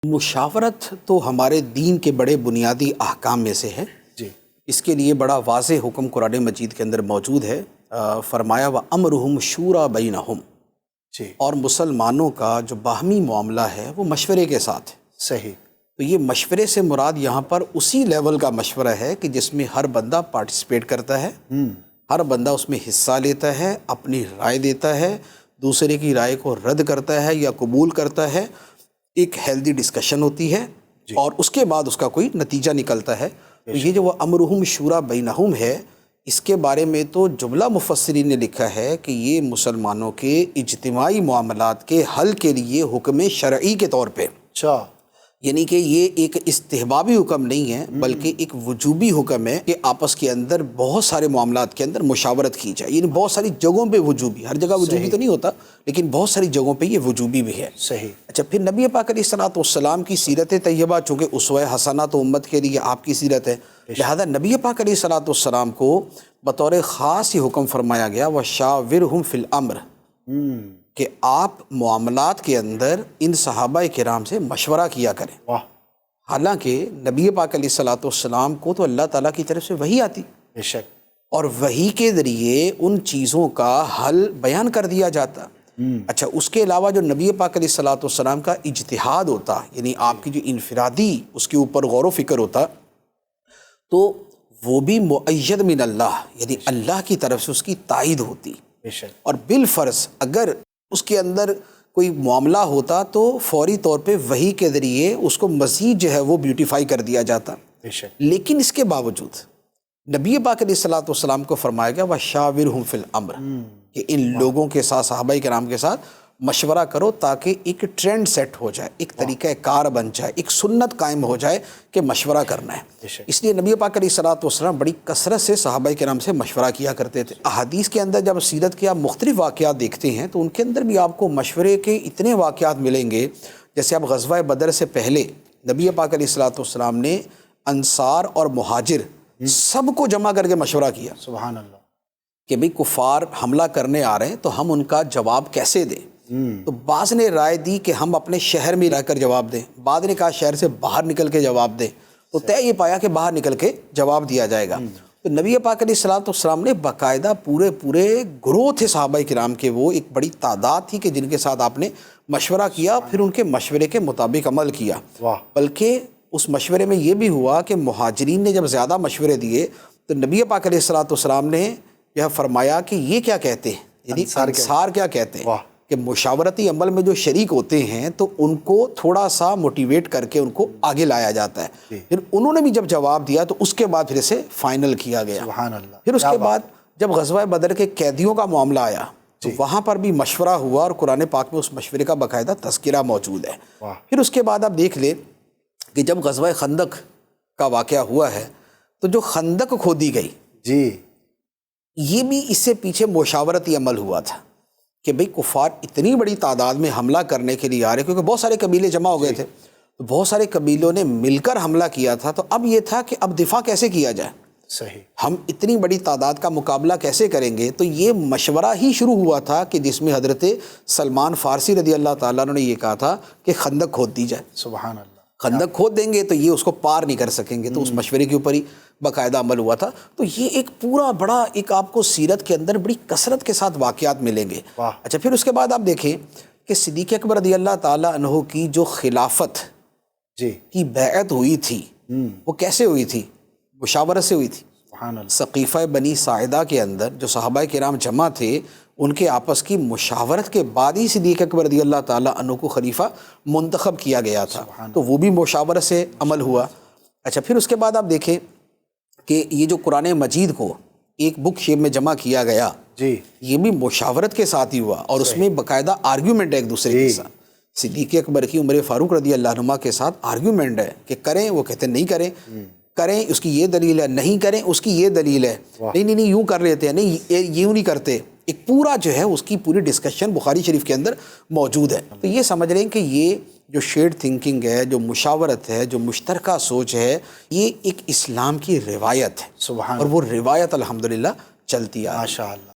مشاورت تو ہمارے دین کے بڑے بنیادی احکام میں سے ہے جی. اس کے لیے بڑا واضح حکم قرآن مجید کے اندر موجود ہے. فرمایا وَأَمْرُهُمْ شُورَىٰ بَيْنَهُمْ. جی. اور مسلمانوں کا جو باہمی معاملہ ہے وہ مشورے کے ساتھ ہے. صحیح. تو یہ مشورے سے مراد یہاں پر اسی لیول کا مشورہ ہے کہ جس میں ہر بندہ پارٹیسپیٹ کرتا ہے, ہر بندہ اس میں حصہ لیتا ہے, اپنی رائے دیتا ہے, دوسرے کی رائے کو رد کرتا ہے یا قبول کرتا ہے, ایک ہیلدی ڈسکشن ہوتی ہے اور اس کے بعد اس کا کوئی نتیجہ نکلتا ہے. تو یہ جو وہ امرہم شورا بینہم ہے, اس کے بارے میں تو جملہ مفسرین نے لکھا ہے کہ یہ مسلمانوں کے اجتماعی معاملات کے حل کے لیے حکم شرعی کے طور پہ, اچھا, یعنی کہ یہ ایک استحبابی حکم نہیں ہے بلکہ ایک وجوبی حکم ہے کہ آپس کے اندر بہت سارے معاملات کے اندر مشاورت کی جائے. یعنی بہت ساری جگہوں پہ وجوبی, ہر جگہ وجوبی تو نہیں ہوتا لیکن بہت ساری جگہوں پہ یہ وجوبی بھی ہے. صحیح. اچھا, پھر نبی پاک علیہ الصلوۃ والسلام کی سیرت طیبہ چونکہ اسوہ حسنہ تو امت کے لیے آپ کی سیرت ہے, لہذا نبی پاک علیہ الصلوۃ والسلام کو بطور خاص یہ حکم فرمایا گیا وَشَاوِرْهُمْ فِي الْأَمْرِ, کہ آپ معاملات کے اندر ان صحابہ کرام سے مشورہ کیا کریں. واہ. حالانکہ نبی پاک علیہ الصلوۃ والسلام کو تو اللہ تعالیٰ کی طرف سے وحی آتی, بے شک, اور وحی کے ذریعے ان چیزوں کا حل بیان کر دیا جاتا. اچھا, اس کے علاوہ جو نبی پاک علیہ الصلوۃ والسلام کا اجتہاد ہوتا, یعنی آپ کی جو انفرادی اس کے اوپر غور و فکر ہوتا, تو وہ بھی مؤید من اللہ, یعنی اللہ کی طرف سے اس کی تائید ہوتی. بے شک. اور بالفرض اگر اس کے اندر کوئی معاملہ ہوتا تو فوری طور پہ وحی کے ذریعے اس کو مزید جو ہے وہ بیوٹیفائی کر دیا جاتا. بے شک. لیکن اس کے باوجود نبی پاک علیہ الصلوۃ والسلام کو فرمایا گیا وَشَاوِرْهُمْ فِي الْأَمْرِ, کہ ان لوگوں کے ساتھ, صحابہ کرام کے ساتھ مشورہ کرو تاکہ ایک ٹرینڈ سیٹ ہو جائے, ایک طریقہ کار بن جائے, ایک سنت قائم ہو جائے کہ مشورہ کرنا ہے. اس لیے نبی پاک علیہ الصلوۃ والسلام بڑی کثرت سے صحابہ کرام سے مشورہ کیا کرتے تھے. احادیث کے اندر جب سیرت کے آپ مختلف واقعات دیکھتے ہیں تو ان کے اندر بھی آپ کو مشورے کے اتنے واقعات ملیں گے. جیسے آپ غزوہ بدر سے پہلے نبی پاک علیہ الصلوۃ والسلام نے انصار اور مہاجر سب کو جمع کر کے مشورہ کیا. سبحان اللہ. کہ بھئی کفار حملہ کرنے آ رہے ہیں تو ہم ان کا جواب کیسے دیں. تو بعض نے رائے دی کہ ہم اپنے شہر میں رہ کر جواب دیں, بعض نے کہا شہر سے باہر نکل کے جواب دیں. تو طے یہ پایا کہ باہر نکل کے جواب دیا جائے گا. تو نبی پاک علیہ الصلوۃ والسلام نے باقاعدہ پورے گروہ تھے صحابہ کرام کے, وہ ایک بڑی تعداد تھی کہ جن کے ساتھ آپ نے مشورہ کیا, پھر ان کے مشورے کے مطابق عمل کیا. بلکہ اس مشورے میں یہ بھی ہوا کہ مہاجرین نے جب زیادہ مشورے دیے تو نبی پاک علیہ الصلوۃ والسلام نے یہ فرمایا کہ یہ کیا کہتے ہیں, یعنی انصار کیا کہتے ہیں, کہ مشاورتی عمل میں جو شریک ہوتے ہیں تو ان کو تھوڑا سا موٹیویٹ کر کے ان کو آگے لایا جاتا ہے. پھر انہوں نے بھی جب جواب دیا تو اس کے بعد پھر اسے فائنل کیا گیا. سبحان اللہ. پھر اس کے بعد جب غزوہ بدر کے قیدیوں کا معاملہ آیا تو وہاں پر بھی مشورہ ہوا, اور قرآن پاک میں اس مشورے کا باقاعدہ تذکرہ موجود ہے. پھر اس کے بعد آپ دیکھ لیں کہ جب غزوہ خندق کا واقعہ ہوا ہے تو جو خندق کھودی گئی, جی, یہ بھی اس سے پیچھے مشاورتی عمل ہوا تھا کہ بھئی کفار اتنی بڑی تعداد میں حملہ کرنے کے لیے آ رہے, کیونکہ بہت سارے قبیلے جمع ہو گئے تھے, تو بہت سارے قبیلوں نے مل کر حملہ کیا تھا. تو اب یہ تھا کہ اب دفاع کیسے کیا جائے, صحیح, ہم اتنی بڑی تعداد کا مقابلہ کیسے کریں گے. تو یہ مشورہ ہی شروع ہوا تھا کہ جس میں حضرت سلمان فارسی رضی اللہ تعالیٰ عنہ نے یہ کہا تھا کہ خندق کھود دی جائے. سبحان اللہ. خندق کھود دیں گے تو یہ اس کو پار نہیں کر سکیں گے. تو اس مشورے کے اوپر ہی باقاعدہ عمل ہوا تھا. تو یہ ایک پورا بڑا ایک آپ کو سیرت کے اندر بڑی کثرت کے ساتھ واقعات ملیں گے. اچھا, پھر اس کے بعد آپ دیکھیں کہ صدیق اکبر رضی اللہ تعالیٰ عنہ کی جو خلافت کی بیعت ہوئی تھی وہ کیسے ہوئی تھی, مشاورت سے ہوئی تھی. سقیفہ بنی ساعدہ کے اندر جو صحابہ کرام جمع تھے ان کے آپس کی مشاورت کے بعد ہی صدیق اکبر رضی اللہ تعالیٰ عنہ کو خلیفہ منتخب کیا گیا تھا. تو وہ بھی مشاورت سے عمل ہوا. اچھا, پھر اس کے بعد آپ دیکھیں کہ یہ جو قرآن مجید کو ایک بک شیپ میں جمع کیا گیا, یہ بھی مشاورت کے ساتھ ہی ہوا, اور اس میں باقاعدہ آرگیومنٹ ہے ایک دوسرے کے ساتھ. صدیق اکبر کی عمر فاروق رضی اللہ عنہ کے ساتھ آرگیومنٹ ہے کہ کریں, وہ کہتے ہیں نہیں کریں, کریں اس کی یہ دلیل ہے, نہیں کریں اس کی یہ دلیل ہے, نہیں یوں کر لیتے ہیں, نہیں یوں نہیں کرتے. ایک پورا جو ہے اس کی پوری ڈسکشن بخاری شریف کے اندر موجود ہے. تو یہ سمجھ رہے ہیں کہ یہ جو شیئرڈ تھنکنگ ہے, جو مشاورت ہے, جو مشترکہ سوچ ہے, یہ ایک اسلام کی روایت ہے. اور وہ روایت الحمدللہ چلتی ہے. ماشاء اللہ.